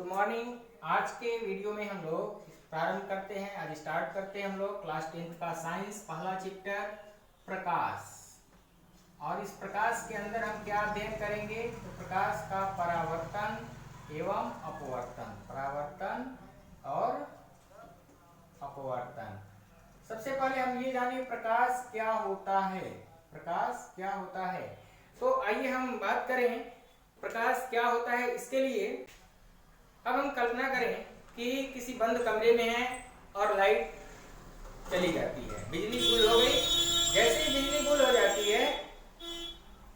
Good morning. आज के video में हम लोग प्रारंभ करते हैं, आज स्टार्ट करते हैं हम लोग क्लास 10th का साइंस पहला चैप्टर प्रकाश। और इस प्रकाश के अंदर हम क्या अध्ययन करेंगे? तो प्रकाश का परावर्तन एवं अपवर्तन, परावर्तन और अपवर्तन। सबसे पहले हम ये जानिए प्रकाश क्या होता है। प्रकाश क्या होता है, तो आइए हम बात करें प्रकाश क्या होता है। इसके लिए अब हम कल्पना करें कि किसी बंद कमरे में है और लाइट चली जाती है, बिजली गुल हो गई। जैसे ही बिजली गुल हो जाती है,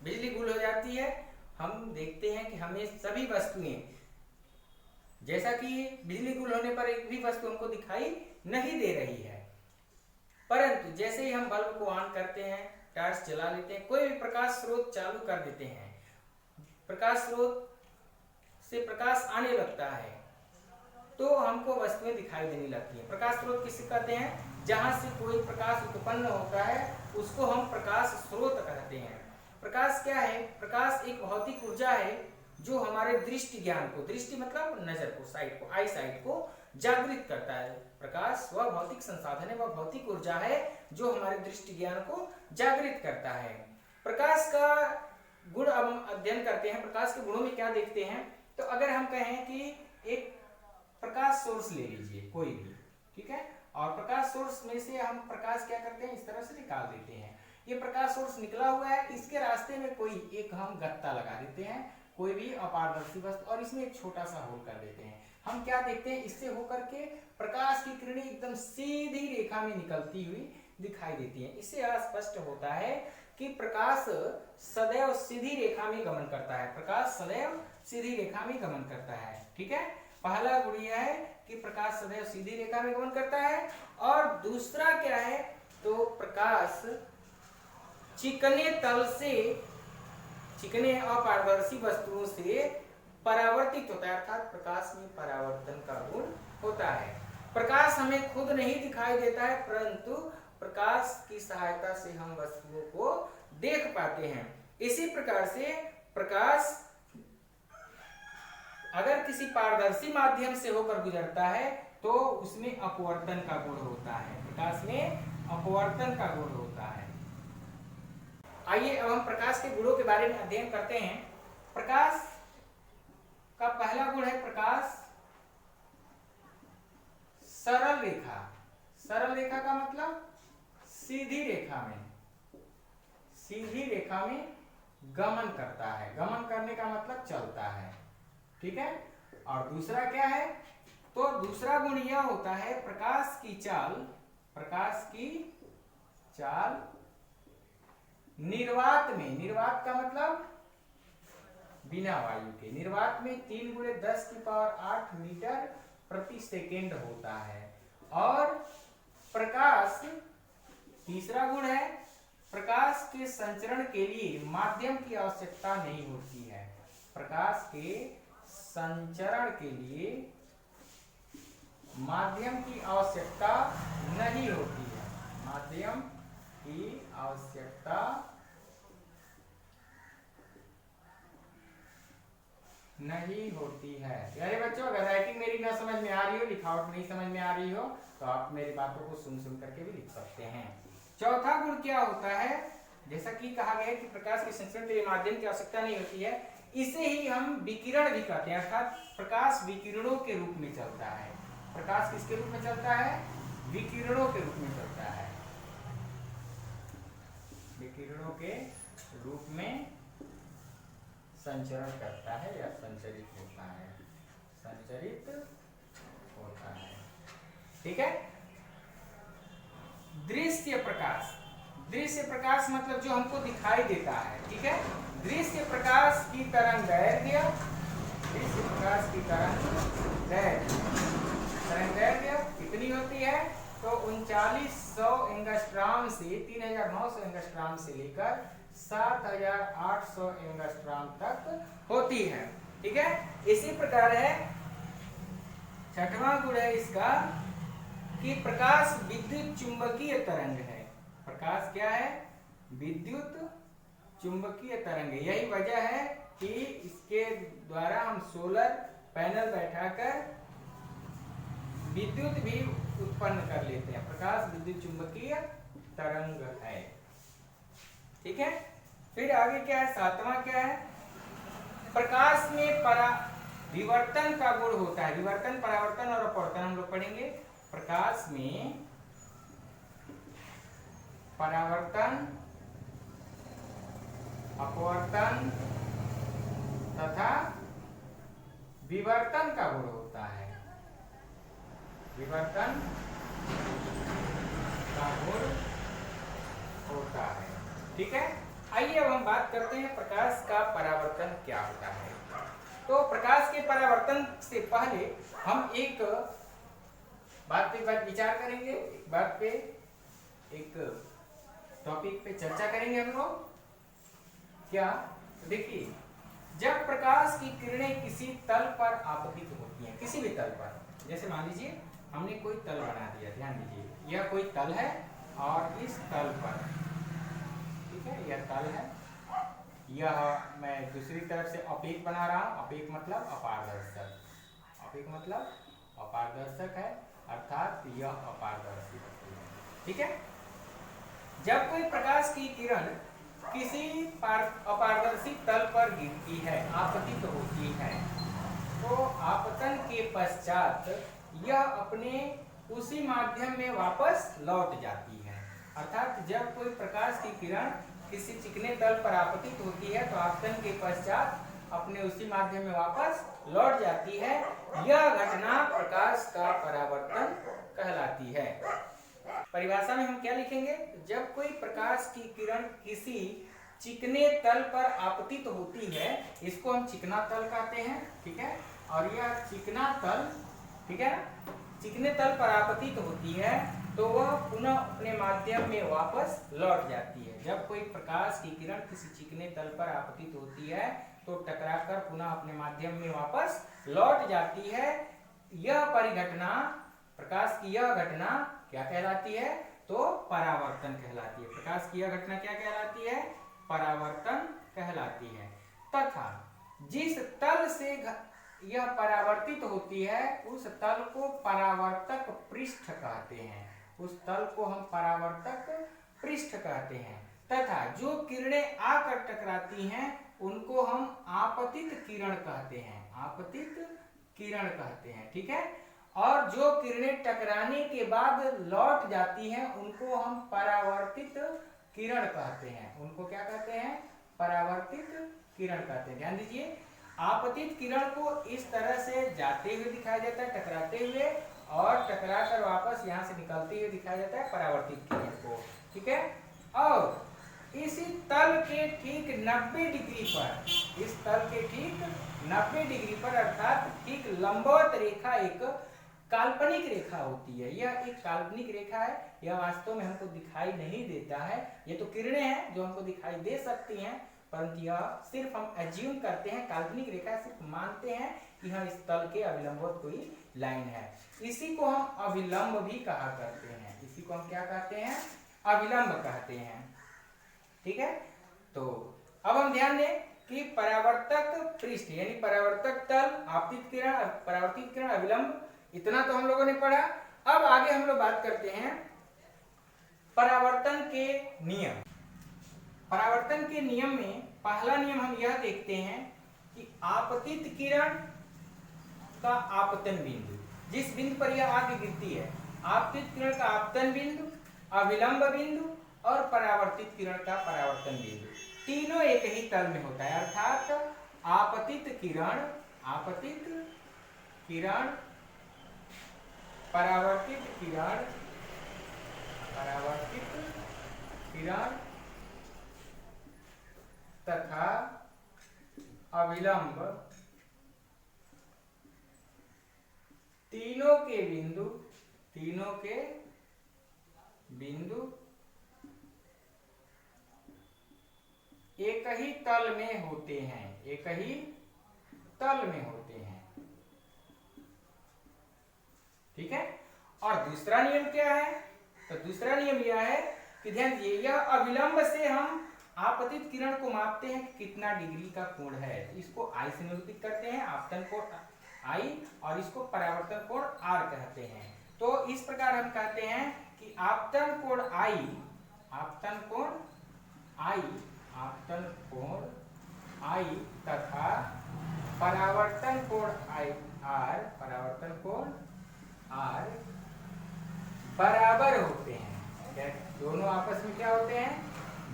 बिजली गुल हो जाती है, हम देखते हैं कि हमें सभी वस्तुएं, जैसा कि बिजली गुल होने पर एक भी वस्तु हमको दिखाई नहीं दे रही है, परंतु जैसे ही हम बल्ब को ऑन करते हैं, टॉर्च जला लेते हैं, कोई भी प्रकाश स्रोत चालू कर देते हैं, प्रकाश स्रोत से प्रकाश आने लगता है तो हमको वस्तुएं दिखाई देने लगती हैं। प्रकाश स्रोत किसे कहते हैं? जहां से कोई प्रकाश उत्पन्न होता है उसको हम प्रकाश स्रोत कहते हैं। प्रकाश क्या है? प्रकाश एक भौतिक ऊर्जा है जो हमारे दृष्टि ज्ञान को, दृष्टि मतलब नजर को, साइट को, आई साइट को जागृत करता है। प्रकाश वह भौतिक संसाधन है, वह भौतिक ऊर्जा है जो हमारे दृष्टि ज्ञान को जागृत करता है। प्रकाश का गुण अब हम अध्ययन करते हैं। प्रकाश के गुणों में क्या देखते हैं? तो अगर हम कहें कि एक प्रकाश सोर्स ले लीजिए कोई भी, ठीक है, और प्रकाश सोर्स में से हम प्रकाश क्या करते हैं, इस तरह से निकाल देते हैं। ये प्रकाश सोर्स निकला हुआ है, इसके रास्ते में कोई एक हम गत्ता लगा देते हैं, कोई भी अपारदर्शी वस्तु, और इसमें एक छोटा सा होल कर देते हैं। हम क्या देखते हैं, इससे होकर के प्रकाश की किरणें एकदम सीधी रेखा में निकलती हुई दिखाई देती हैं। इससे स्पष्ट होता है कि प्रकाश सदैव सीधी रेखा में गमन करता है। प्रकाश सदैव सीधी रेखा में गमन करता है, ठीक है। पहला गुण यह है कि प्रकाश सदैव सीधी रेखा में गमन करता है। और दूसरा क्या है, तो प्रकाश चिकने तल से, चिकने अपारदर्शी वस्तुओं से परावर्तित होता है, अर्थात प्रकाश में परावर्तन का गुण होता है। प्रकाश हमें खुद नहीं दिखाई देता है, परंतु प्रकाश की सहायता से हम वस्तुओं को देख पाते हैं। इसी प्रकार से प्रकाश अगर किसी पारदर्शी माध्यम से होकर गुजरता है तो उसमें अपवर्तन का गुण होता है, प्रकाश में अपवर्तन का गुण होता है। आइए अब हम प्रकाश के गुणों के बारे में अध्ययन करते हैं। प्रकाश का पहला गुण है प्रकाश सरल रेखा। सरल रेखा का मतलब सीधी रेखा में, सीधी रेखा में गमन करता है। गमन करने का मतलब चलता है, ठीक है। और दूसरा क्या है, तो दूसरा गुण यह होता है प्रकाश की चाल, प्रकाश की चाल निर्वात में, निर्वात का मतलब बिना वायु के, निर्वात में 3 × 10⁸ मीटर प्रति सेकेंड होता है। और प्रकाश, तीसरा गुण है प्रकाश के संचरण के लिए माध्यम की आवश्यकता नहीं होती है। प्रकाश के संचरण के लिए माध्यम की आवश्यकता नहीं होती है, माध्यम की आवश्यकता नहीं होती है। प्यारे बच्चों, अगर राइटिंग मेरी ना समझ में आ रही हो, लिखावट नहीं समझ में आ रही हो, तो आप मेरी बातों को सुन सुन करके भी लिख सकते हैं। चौथा गुण क्या होता है, जैसा कि कहा गया है कि प्रकाश के संचरण के लिए माध्यम की आवश्यकता नहीं होती है, इसे ही हम विकिरण भी कहते हैं, अर्थात प्रकाश विकिरणों के रूप में चलता है। प्रकाश किसके रूप में चलता है? विकिरणों के रूप में चलता है, विकिरणों के रूप में संचरण करता है या संचरित होता है, संचरित होता है, ठीक है। दृश्य प्रकाश, दृश्य प्रकाश मतलब जो हमको दिखाई देता है, ठीक है। दृश्य प्रकाश की तरंगदैर्घ्य, दृश्य प्रकाश की तरंगदैर्घ्य कितनी होती है? तो 3900 एंगस्ट्रॉम से 3900 एंगस्ट्रॉम से लेकर 7800 एंगस्ट्रॉम तक होती है, ठीक है। इसी प्रकार है छठवां गुण है इसका कि प्रकाश विद्युत चुंबकीय तरंग है। प्रकाश क्या है? विद्युत चुंबकीय तरंग है। यही वजह है कि इसके द्वारा हम सोलर पैनल बैठाकर विद्युत भी उत्पन्न कर लेते हैं। प्रकाश विद्युत चुंबकीय तरंग है। ठीक है, फिर आगे क्या है, सातवां क्या है, प्रकाश में विवर्तन का गुण होता है। विवर्तन, परावर्तन और अपवर्तन हम लोग पढ़ेंगे। प्रकाश में परावर्तन, अपवर्तन तथा विवर्तन का गुण होता है। विवर्तन का गुण होता है। ठीक है, आइए अब हम बात करते हैं प्रकाश का परावर्तन क्या होता है। तो प्रकाश के परावर्तन से पहले हम एक बात पे विचार करेंगे, एक बात पे, एक टॉपिक पे चर्चा करेंगे हम लोग। क्या, देखिए, जब प्रकाश की किरणें किसी तल पर आपतित होती हैं, किसी भी तल पर, जैसे मान लीजिए हमने कोई तल बना दिया, ध्यान दीजिए, यह कोई तल है और इस तल पर, ठीक है, यह तल है, यह मैं दूसरी तरफ से अपेक बना रहा हूं। अपेक मतलब अपारदर्शक, अपेक मतलब अपारदर्शक है, अर्थात यह अपारदर्शी वस्तु है। ठीक है, जब कोई प्रकाश की किरण किसी अपारदर्शी तल पर गिरती है, आपतित होती है, तो आपतन के पश्चात यह अपने उसी माध्यम में वापस लौट जाती है। अर्थात जब कोई प्रकाश की किरण किसी चिकने तल पर आपतित होती है तो आपतन के पश्चात अपने उसी माध्यम में वापस लौट जाती है। यह घटना प्रकाश का परावर्तन कहलाती है। परिभाषा में हम क्या लिखेंगे, जब कोई प्रकाश की किरण किसी चिकने तल पर आपतित होती है, इसको हम चिकना तल कहते हैं। ठीक है, और यह चिकना तल, ठीक है, चिकने तल पर आपतित होती है तो वह पुनः अपने माध्यम में वापस लौट जाती है। जब कोई प्रकाश की किरण किसी चिकने तल पर आपतित होती है तो टकराकर पुनः अपने माध्यम में वापस लौट जाती है। यह परिघटना, प्रकाश की यह घटना क्या कहलाती है, तो परावर्तन कहलाती है। प्रकाश की यह घटना क्या कहलाती है, परावर्तन कहलाती है। तथा जिस तल से यह परावर्तित होती है उस तल को परावर्तक पृष्ठ कहते हैं। उस तल को हम परावर्तक पृष्ठ कहते हैं। तथा जो किरणें आकर टकराती हैं उनको हम आपतित किरण कहते हैं। आपतित किरण कहते हैं। ठीक है, और जो किरणें टकराने के बाद लौट जाती हैं उनको हम परावर्तित किरण कहते हैं। उनको क्या कहते हैं, परावर्तित किरण कहते हैं। ध्यान दीजिए, आपतित किरण को इस तरह से जाते हुए दिखाया जाता है, टकराते हुए, और टकरा कर वापस यहाँ से निकलते हुए दिखाया जाता है परावर्तित किरण को। ठीक है, और इसी तल के ठीक 90 डिग्री पर, इस तल के ठीक 90 डिग्री पर अर्थात ठीक लंबवत रेखा एक काल्पनिक रेखा होती है। यह एक काल्पनिक रेखा है, यह वास्तव में हमको दिखाई नहीं देता है। ये तो किरणें हैं जो हमको दिखाई दे सकती हैं, परंतु यह सिर्फ हम एज्यूम करते हैं, काल्पनिक रेखा सिर्फ मानते हैं कि हाँ इस तल के अविलंबवत कोई लाइन है। इसी को हम अविलंब भी कहा करते हैं। इसी को हम क्या कहते हैं, अविलंब कहते हैं। ठीक है, तो अब हम ध्यान दें कि परावर्तक पृष्ठ यानी परावर्तक तल, आपतित किरण, परावर्तित किरण, अविलंब, इतना तो हम लोगों ने पढ़ा। अब आगे हम लोग बात करते हैं परावर्तन के नियम। परावर्तन के नियम में पहला नियम हम यह देखते हैं कि आपतित किरण का आपतन बिंदु, जिस बिंदु पर यह आगे गिरती है, आपतित किरण का आपतन बिंदु, अविलंब बिंदु और परावर्तित किरण का परावर्तन बिंदु, तीनों एक ही तल में होता है। अर्थात आपतित किरण, आपतित किरण, परावर्तित किरण, परावर्तित किरण तथा अविलंब, तीनों के बिंदु, तीनों के बिंदु एक ही तल में होते हैं, एक ही तल में होते हैं। ठीक है, और दूसरा नियम क्या है, तो दूसरा नियम यह है कि ध्यान दीजिए, यह अविलंब से हम आपतित किरण को मापते हैं कि कितना डिग्री का कोण है। इसको आई से निरूपित करते हैं, आपतन को I और इसको परावर्तन कोण R कहते हैं। तो इस प्रकार हम कहते हैं कि आपतन कोण I, आपतन कोण I, आपतन कोण I तथा परावर्तन कोण R, परावर्तन कोण R बराबर होते हैं। क्या दोनों आपस में क्या होते हैं?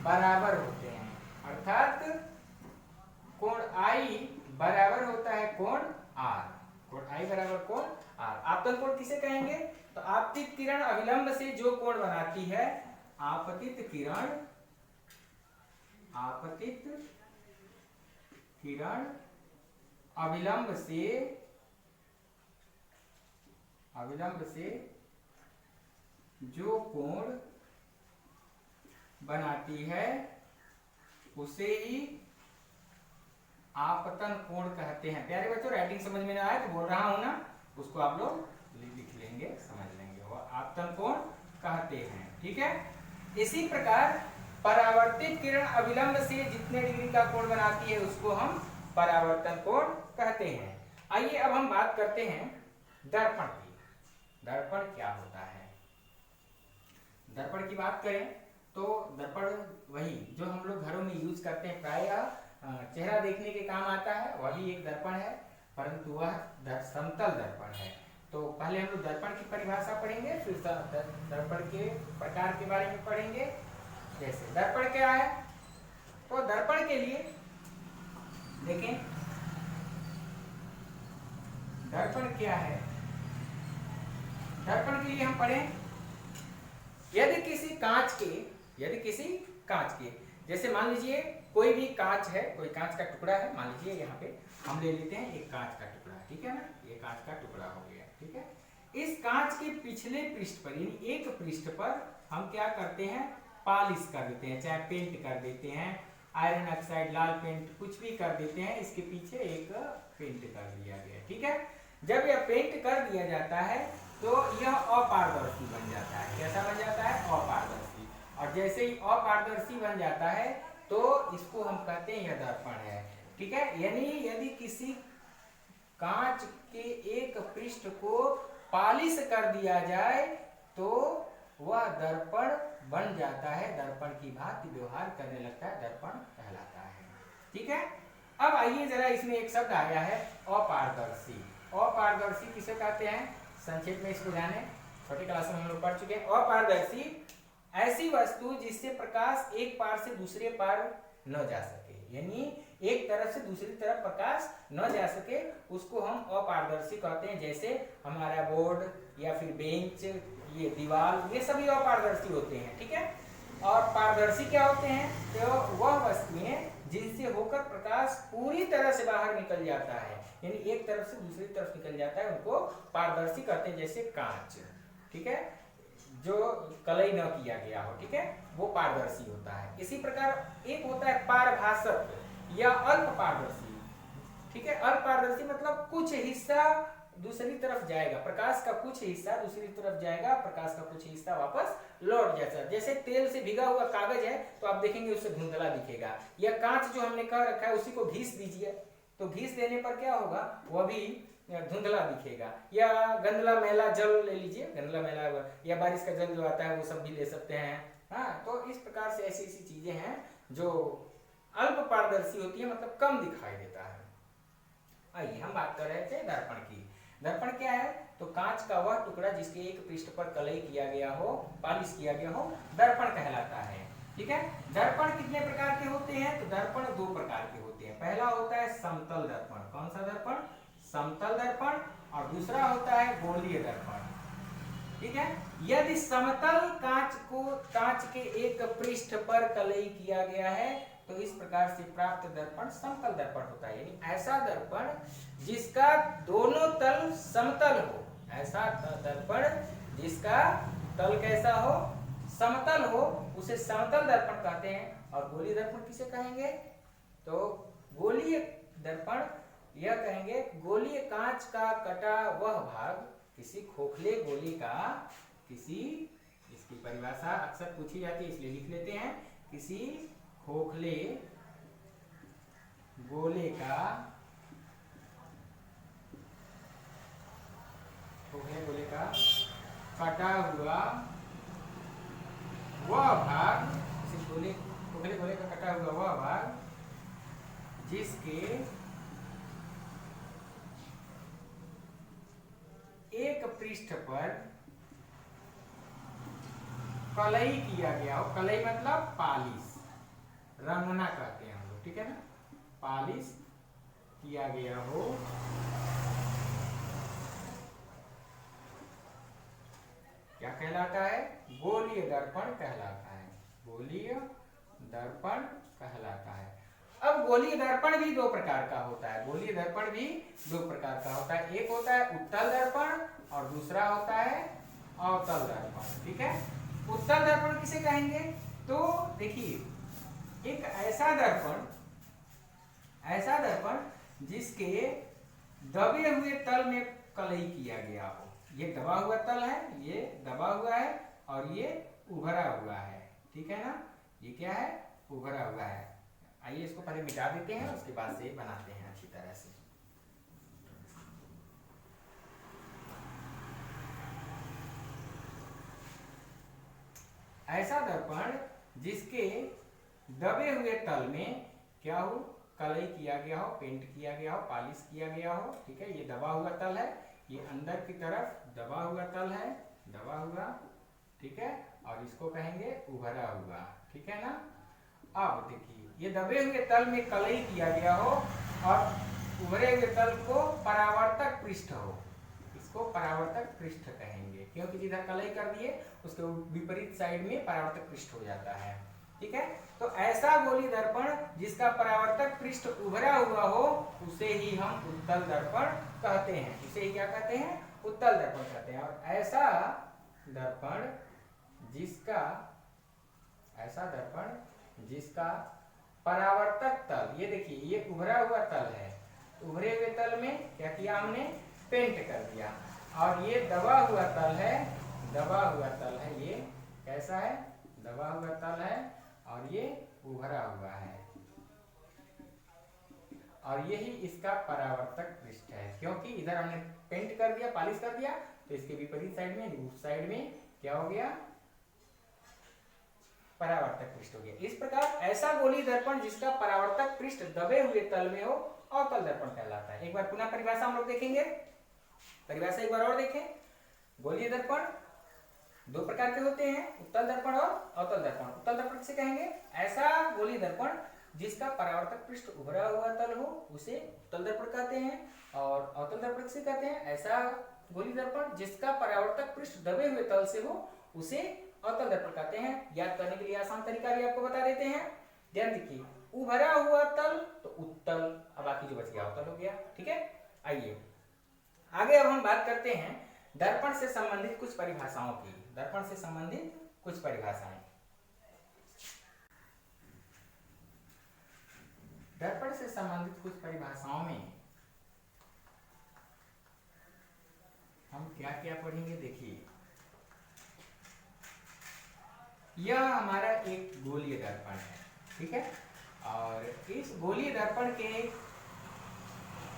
बराबर होते हैं। अर्थात कोण I बराबर होता है कोण R, कोण I बराबर कोण R। आपतन कोण किसे कहेंगे? तो आपतित किरण अविलंब से जो कोण बनाती है, आपतित किरण, आपतित किरण अविलंब से जो कोण बनाती है उसे ही आपतन कोण कहते हैं। प्यारे बच्चों, राइटिंग समझ में ना आए तो बोल रहा हूं ना, उसको आप लोग लिख लेंगे, समझ लेंगे, वो आपतन कोण कहते हैं। ठीक है। इसी प्रकार परावर्तित किरण अविलंब से जितने डिग्री का कोण बनाती है उसको हम परावर्तन कोण कहते हैं। आइए अब हम बात करते हैं दर्पण की। दर्पण क्या होता है? दर्पण की बात करें तो दर्पण वही जो हम लोग घरों में यूज करते हैं, प्रायः चेहरा देखने के काम आता है, वह भी एक दर्पण है, परंतु वह समतल दर्पण है। तो पहले हम लोग दर्पण की परिभाषा पढ़ेंगे, फिर दर्पण के प्रकार के बारे में पढ़ेंगे। जैसे दर्पण क्या है, तो दर्पण के लिए देखें, दर्पण क्या है? दर्पण के लिए हम पढ़ें, यदि किसी कांच के जैसे मान लीजिए कोई भी कांच है, कोई कांच का टुकड़ा है, मान लीजिए यहाँ पे हम ले लेते हैं एक कांच का टुकड़ा, ठीक है ना, ये कांच का टुकड़ा हो गया, ठीक है। इस कांच के पिछले पृष्ठ पर, यानी एक पृष्ठ पर हम क्या करते हैं, पॉलिश कर देते हैं, चाहे पेंट कर देते हैं, आयरन ऑक्साइड, लाल पेंट, कुछ भी कर देते हैं, इसके पीछे एक पेंट कर दिया गया, ठीक है। जब यह पेंट कर दिया जाता है तो यह अपारदर्शी बन जाता है। कैसा बन जाता है? अपारदर्शी। और जैसे ही अपारदर्शी बन जाता है तो इसको हम कहते हैं यह दर्पण है, ठीक है। यानी यदि किसी कांच के एक पृष्ठ को पॉलिश कर दिया जाए तो वह दर्पण बन जाता है, दर्पण की भांति व्यवहार करने लगता है, दर्पण कहलाता है, ठीक है। अब आइए जरा, इसमें एक शब्द आया है अपारदर्शी। अपारदर्शी किसे कहते हैं? संक्षेप में इसको जाने, छोटी क्लास में हम लोग पढ़ चुके हैं। अपारदर्शी ऐसी वस्तु जिससे प्रकाश एक पार से दूसरे पार न जा सके, यानी एक तरफ से दूसरी तरफ प्रकाश न जा सके, उसको हम अपारदर्शी कहते हैं। जैसे हमारा बोर्ड या फिर बेंच, ये दीवार, ये सभी अपारदर्शी होते हैं, ठीक है। और पारदर्शी क्या होते हैं? तो वह वस्तुएं जिनसे होकर प्रकाश पूरी तरह से बाहर निकल जाता है, यानी एक तरफ से दूसरी तरफ निकल जाता है, उनको पारदर्शी कहते हैं। जैसे कांच, ठीक है, जो कलई न किया गया हो, ठीक है, वो पारदर्शी होता है। इसी प्रकार एक होता है पारभासक या अल्प पारदर्शी, ठीक है। अल्प पारदर्शी मतलब कुछ हिस्सा दूसरी तरफ जाएगा, प्रकाश का कुछ हिस्सा दूसरी तरफ जाएगा, प्रकाश का कुछ हिस्सा वापस लौट जाता। जैसे तेल से भिगा हुआ कागज है तो आप देखेंगे उससे धुंधला दिखेगा, या कांच जो हमने कह रखा है उसी को घिस दीजिए तो घिस देने पर क्या होगा, वह भी धुंधला दिखेगा। या गंदला मैला जल ले लीजिए, गंदला मैला या बारिश का जल जो आता है वो सब भी ले सकते हैं। हाँ, तो इस प्रकार से ऐसी ऐसी चीजें हैं जो अल्प पारदर्शी होती है, मतलब कम दिखाई देता है। आइए हम बात कर रहे थे दर्पण की। दर्पण क्या है? तो कांच का वह टुकड़ा जिसके एक पृष्ठ पर कलई किया गया हो, पॉलिश किया गया हो, दर्पण कहलाता है, ठीक है। दर्पण कितने प्रकार के होते हैं? तो दर्पण दो प्रकार के होते हैं। पहला होता है समतल दर्पण। कौन सा दर्पण? समतल दर्पण। और दूसरा होता है गोलीय दर्पण, ठीक है। यदि समतल कांच के एक पृष्ठ पर कलई किया गया है तो इस प्रकार से प्राप्त दर्पण समतल दर्पण होता है, यानी ऐसा दर्पण जिसका दोनों तल समतल हो, ऐसा दर्पण जिसका तल कैसा हो, समतल हो, उसे समतल दर्पण कहते हैं। और गोलीय दर्पण किसे कहेंगे? तो गोलीय दर्पण यह कहेंगे, गोलीय कांच का कटा वह भाग किसी खोखले गोले का, किसी, इसकी परिभाषा अक्सर पूछी जाती है इसलिए लिख लेते हैं, किसी खोखले गोले का कटा हुआ वह भाग, गोले गोले का कटा हुआ वह भाग जिसके एक पृष्ठ पर कलई किया गया हो। कलई मतलब पालिश, रंगना कहते हैं हम लोग, ठीक है ना, पालिश किया गया हो, क्या कहलाता है? गोलीय दर्पण कहलाता है। गोलीय दर्पण कहलाता है। अब गोलीय दर्पण भी दो प्रकार का होता है। गोलीय दर्पण भी दो प्रकार का होता है। एक होता है उत्तल दर्पण और दूसरा होता है अवतल दर्पण, ठीक है। उत्तल दर्पण किसे कहेंगे? तो देखिए, एक ऐसा दर्पण जिसके दबे हुए तल में कलई किया गया हो। ये दबा हुआ तल है, ये दबा हुआ है और ये उभरा हुआ है, ठीक है ना। ये क्या है? उभरा हुआ है। आइए इसको पहले मिटा देते हैं, उसके बाद से बनाते हैं अच्छी तरह से। ऐसा दर्पण जिसके दबे हुए तल में क्या हो? कलई किया गया हो, पेंट किया गया हो, पॉलिश किया गया हो, ठीक है। ये दबा हुआ तल है, ये अंदर की तरफ दबा हुआ तल है, दबा हुआ, ठीक है। और इसको कहेंगे उभरा हुआ, ठीक है ना। अब देखिए, ये दबे हुए तल में कलई किया गया हो और उभरे हुए तल को परावर्तक पृष्ठ हो, इसको परावर्तक पृष्ठ कहेंगे, क्योंकि जिधर कलई कर दिए उसके विपरीत साइड में परावर्तक पृष्ठ हो जाता है, ठीक है। तो ऐसा गोलीय दर्पण जिसका परावर्तक पृष्ठ उभरा हुआ हो, उसे ही हम उत्तल दर्पण कहते हैं। इसे ही क्या कहते हैं? उत्तल दर्पण कहते हैं। और ऐसा दर्पण जिसका परावर्तक तल, ये देखिए, ये उभरा हुआ तल है, उभरे हुए तल में क्या किया हमने? पेंट कर दिया। और ये दबा हुआ तल है, ये कैसा है? दबा हुआ तल है और ये उभरा हुआ है, और यही इसका परावर्तक पृष्ठ है। क्योंकि इधर हमने पेंट कर दिया, पॉलिश कर दिया, तो इसके विपरीत साइड में, उस साइड में क्या हो गया? परावर्तक पृष्ठ हो गया। इस प्रकार ऐसा गोलीय दर्पण जिसका परावर्तक पृष्ठ दबे हुए तल में हो, अवतल दर्पण कहलाता है। एक बार पुनः परिभाषा हम लोग देखेंगे। परिभाषा एक बार और देखें। गोलीय दर्पण दो प्रकार के होते हैं, उत्तल दर्पण और अवतल दर्पण। उत्तल दर्पण किसे कहेंगे? ऐसा गोलीय दर्पण जिसका परावर्तक पृष्ठ उभरा हुआ तल हो, उसे उत्तल दर्पण कहते हैं। और अवतल दर्पण किसे कहते हैं? ऐसा गोलीय दर्पण जिसका परावर्तक पृष्ठ दबे हुए तल से हो, उसे अवतल दर्पण कहते हैं। याद करने के लिए आसान तरीका भी आपको बता देते हैं। ध्यान देखिए, उभरा हुआ तल तो उत्तल, अब बाकी जो बच गया अवतल हो गया, ठीक है। आइए आगे अब हम बात करते हैं दर्पण से संबंधित कुछ परिभाषाओं की। दर्पण से संबंधित कुछ परिभाषाएं। दर्पण से संबंधित कुछ परिभाषाओं में हम क्या क्या पढ़ेंगे? देखिए, यह हमारा एक गोलीय दर्पण है, ठीक है। और इस गोलीय दर्पण के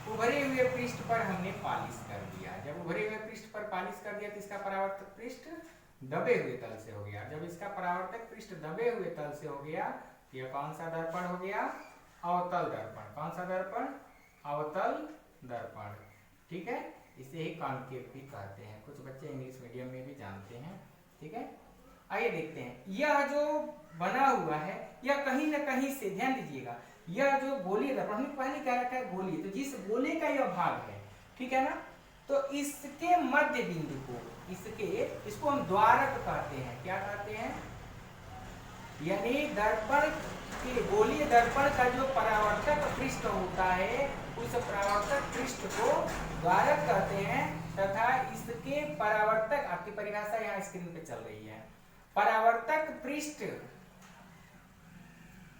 उभरे हुए पृष्ठ पर हमने पॉलिश कर दिया। जब उभरे हुए पृष्ठ पर पॉलिश कर दिया तो इसका परावर्तक पृष्ठ दबे हुए तल से हो गया। जब इसका परावर्तक पृष्ठ दबे हुए तल से हो गया, यह कौन सा दर्पण हो गया? अवतल दर्पण। कौन सा दर्पण? अवतल दर्पण, ठीक है। इसे ही कॉनकेव भी कहते हैं, कुछ बच्चे इंग्लिश मीडियम में भी जानते हैं, ठीक है। आइए देखते हैं, यह जो बना हुआ है, यह कहीं ना कहीं से, ध्यान दीजिएगा, यह जो गोलीय दर्पण, हमने पहले क्या रखा है? गोलीय, तो जिस गोले का यह भाग है, ठीक है ना, तो इसके मध्य बिंदु को, इसको हम द्वारक कहते हैं। क्या कहते हैं? यानी दर्पण के, गोलीय दर्पण का जो परावर्तक पृष्ठ होता है, उस परावर्तक पृष्ठ को द्वारक कहते हैं। तथा इसके परावर्तक, आपकी परिभाषा यहाँ स्क्रीन पे चल रही है, परावर्तक पृष्ठ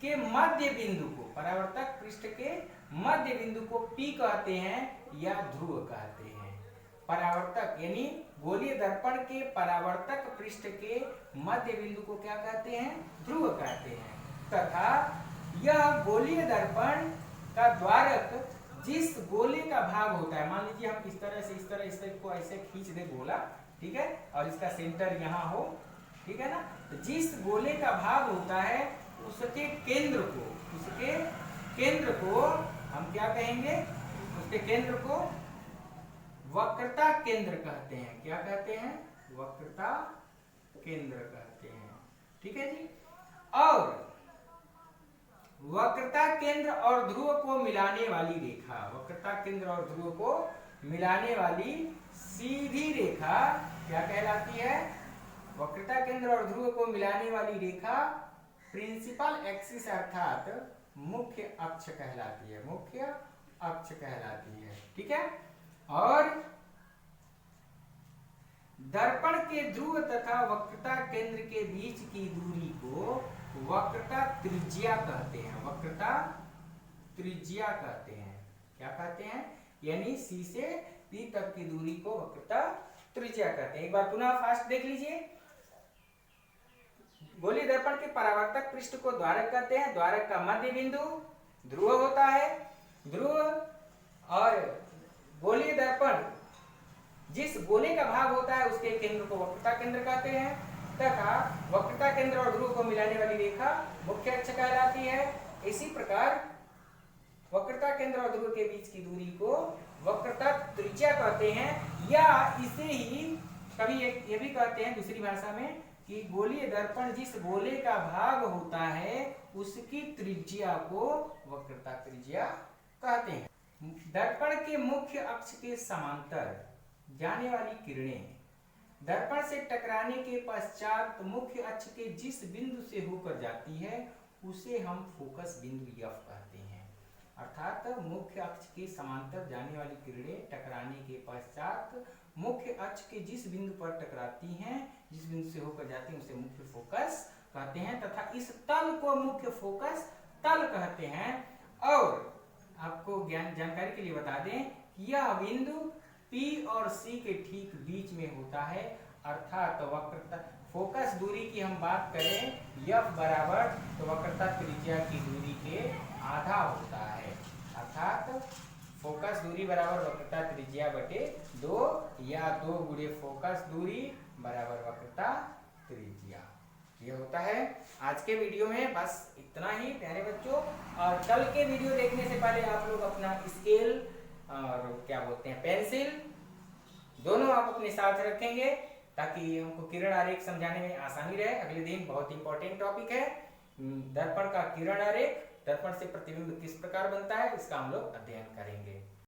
के मध्य बिंदु को, परावर्तक पृष्ठ के मध्य बिंदु को P कहते हैं या ध्रुव कहते हैं। परावर्तक यानी गोलीय दर्पण के परावर्तक पृष्ठ के मध्य बिंदु को क्या कहते हैं? ध्रुव कहते हैं। तथा यह गोलीय दर्पण का द्वारक जिस गोले का भाग होता है, मान लीजिए हम इस तरह को ऐसे खींच दे गोला, ठीक है, और इसका सेंटर यहाँ हो, ठीक है ना। तो जिस गोले का भाग होता है उसके केंद्र को हम क्या कहेंगे, उसके केंद्र को वक्रता केंद्र कहते हैं। क्या कहते हैं? वक्रता केंद्र कहते हैं, ठीक है जी। और वक्रता केंद्र और ध्रुव को मिलाने वाली रेखा, वक्रता केंद्र और ध्रुव को मिलाने वाली सीधी रेखा क्या कहलाती है? वक्रता केंद्र और ध्रुव को मिलाने वाली रेखा प्रिंसिपल एक्सिस अर्थात मुख्य अक्ष कहलाती है, मुख्य अक्ष कहलाती है, ठीक है। और दर्पण के ध्रुव तथा वक्रता केंद्र के बीच की दूरी को वक्रता त्रिज्या कहते हैं, वक्रता त्रिज्या कहते हैं। क्या कहते हैं? यानी C से P तक की दूरी को वक्रता त्रिज्या कहते हैं। एक बार पुनः फास्ट देख लीजिए। गोलीय दर्पण के परावर्तक पृष्ठ को द्वारक कहते हैं। द्वारक का मध्य बिंदु ध्रुव होता है, ध्रुव, और गोलीय दर्पण जिस गोले का भाग होता है उसके केंद्र को वक्रता केंद्र कहते हैं, तथा वक्रता केंद्र और ध्रुव को मिलाने वाली रेखा मुख्य अक्ष कहलाती है। इसी प्रकार वक्रता केंद्र और ध्रुव के बीच की दूरी को वक्रता त्रिज्या कहते हैं, या इसे ही कभी ये भी कहते हैं दूसरी भाषा में कि गोलीय दर्पण जिस गोले का भाग होता है उसकी त्रिज्या को वक्रता त्रिज्या कहते हैं। दर्पण के मुख्य अक्ष के समांतर जाने वाली किरणें दर्पण से टकराने के पश्चात मुख्य अक्ष के जिस बिंदु से होकर जाती है उसे हम फोकस बिंदु F कहते हैं। अर्थात मुख्य अक्ष के समांतर जाने वाली किरणें टकराने के पश्चात मुख्य अक्ष के जिस बिंदु पर टकराती हैं, जिस बिंदु से होकर जाती हैं, उसे मुख्य फोकस कहते हैं, तथा इस तल को मुख्य फोकस तल कहते हैं। और आपको जानकारी के लिए बता दें कि यह बिंदु P और C के ठीक बीच में होता है। अर्थात वक्रता फोकस दूरी की हम बात करें F बराबर तो वक्रता त्रिज्या की दूरी के आधा होता है। अर्थात फोकस दूरी बराबर वक्रता त्रिज्या बटे 2, या 2 गुणे फोकस दूरी बराबर वक्रता त्रिज्या। ये होता है आज के वीडियो में। बस इतना ही प्यारे बच्चों। और कल के वीडियो देखने से पहले आप लोग अपना स्केल और क्या बोलते हैं पेंसिल दोनों आप अपने साथ रखेंगे ताकि हमको किरण आरेख समझाने में आसानी रहे। अगले दिन बहुत इंपॉर्टेंट टॉपिक है दर्पण का किरण आरेख, दर्पण से प्रतिबिंब किस प्रकार बनता है, इसका हम लोग अध्ययन करेंगे।